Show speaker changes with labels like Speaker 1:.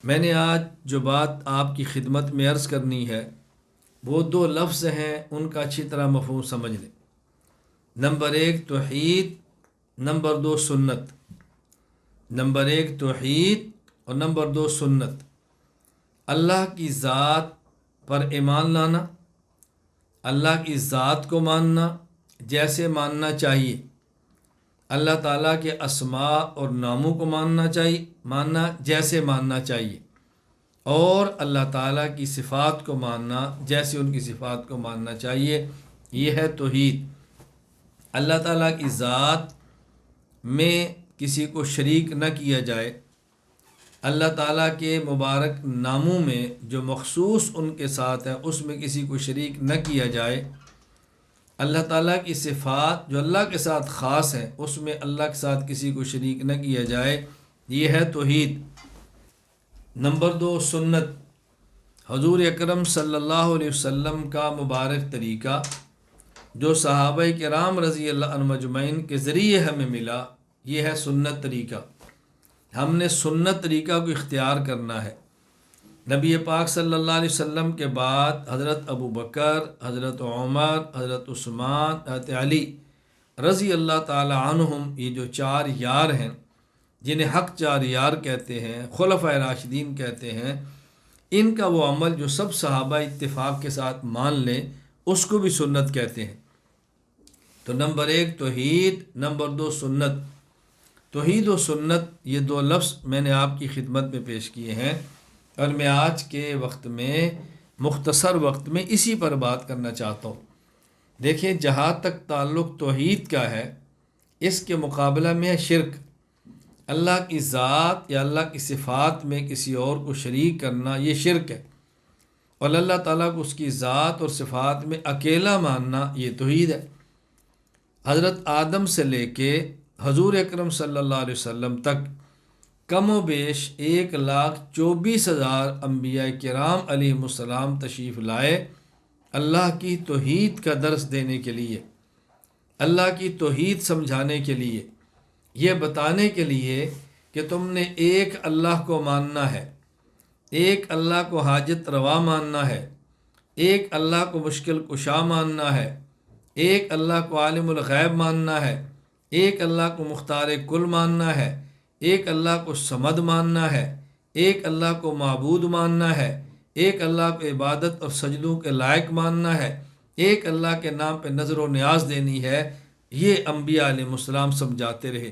Speaker 1: میں نے آج جو بات آپ کی خدمت میں عرض کرنی ہے وہ دو لفظ ہیں، ان کا اچھی طرح مفہوم سمجھ لیں۔ نمبر ایک توحید، نمبر دو سنت۔ نمبر ایک توحید اور نمبر دو سنت۔ اللہ کی ذات پر ایمان لانا، اللہ کی ذات کو ماننا جیسے ماننا چاہیے، اللہ تعالیٰ کے اسماء اور ناموں کو ماننا جیسے ماننا چاہیے، اور اللہ تعالیٰ کی صفات کو ماننا جیسے ان کی صفات کو ماننا چاہیے۔ یہ ہے توحید۔ اللہ تعالیٰ کی ذات میں کسی کو شریک نہ کیا جائے، اللہ تعالیٰ کے مبارک ناموں میں جو مخصوص ان کے ساتھ ہے اس میں کسی کو شریک نہ کیا جائے، اللہ تعالیٰ کی صفات جو اللہ کے ساتھ خاص ہیں اس میں اللہ کے ساتھ کسی کو شریک نہ کیا جائے، یہ ہے توحید۔ نمبر دو سنت۔ حضور اکرم صلی اللہ علیہ وسلم کا مبارک طریقہ جو صحابہ کرام رضی اللہ عنہم اجمعین کے ذریعے ہمیں ملا، یہ ہے سنت طریقہ۔ ہم نے سنت طریقہ کو اختیار کرنا ہے۔ نبی پاک صلی اللہ علیہ وسلم کے بعد حضرت ابو بکر، حضرت عمر، حضرت عثمان، حضرت علی رضی اللہ تعالی عنہم، یہ جو چار یار ہیں جنہیں حق چار یار کہتے ہیں، خلفائے راشدین کہتے ہیں، ان کا وہ عمل جو سب صحابہ اتفاق کے ساتھ مان لیں اس کو بھی سنت کہتے ہیں۔ تو نمبر ایک توحید، نمبر دو سنت۔ توحید و سنت یہ دو لفظ میں نے آپ کی خدمت میں پیش کیے ہیں، اور میں آج کے وقت میں مختصر وقت میں اسی پر بات کرنا چاہتا ہوں۔ دیکھیں، جہاں تک تعلق توحید کا ہے، اس کے مقابلہ میں ہے شرک۔ اللہ کی ذات یا اللہ کی صفات میں کسی اور کو شریک کرنا، یہ شرک ہے، اور اللہ تعالیٰ کو اس کی ذات اور صفات میں اکیلا ماننا، یہ توحید ہے۔ حضرت آدم سے لے کے حضور اکرم صلی اللہ علیہ وسلم تک کم و بیش 1,24,000 انبیاء کرام علیہم السلام تشریف لائے اللہ کی توحید کا درس دینے کے لیے، اللہ کی توحید سمجھانے کے لیے، یہ بتانے کے لیے کہ تم نے ایک اللہ کو ماننا ہے، ایک اللہ کو حاجت روا ماننا ہے، ایک اللہ کو مشکل کشا ماننا ہے، ایک اللہ کو عالم الغیب ماننا ہے، ایک اللہ کو مختار کل ماننا ہے، ایک اللہ کو صمد ماننا ہے، ایک اللہ کو معبود ماننا ہے، ایک اللہ کو عبادت اور سجدوں کے لائق ماننا ہے، ایک اللہ کے نام پہ نظر و نیاز دینی ہے۔ یہ انبیاء علیہ السلام سمجھاتے رہے۔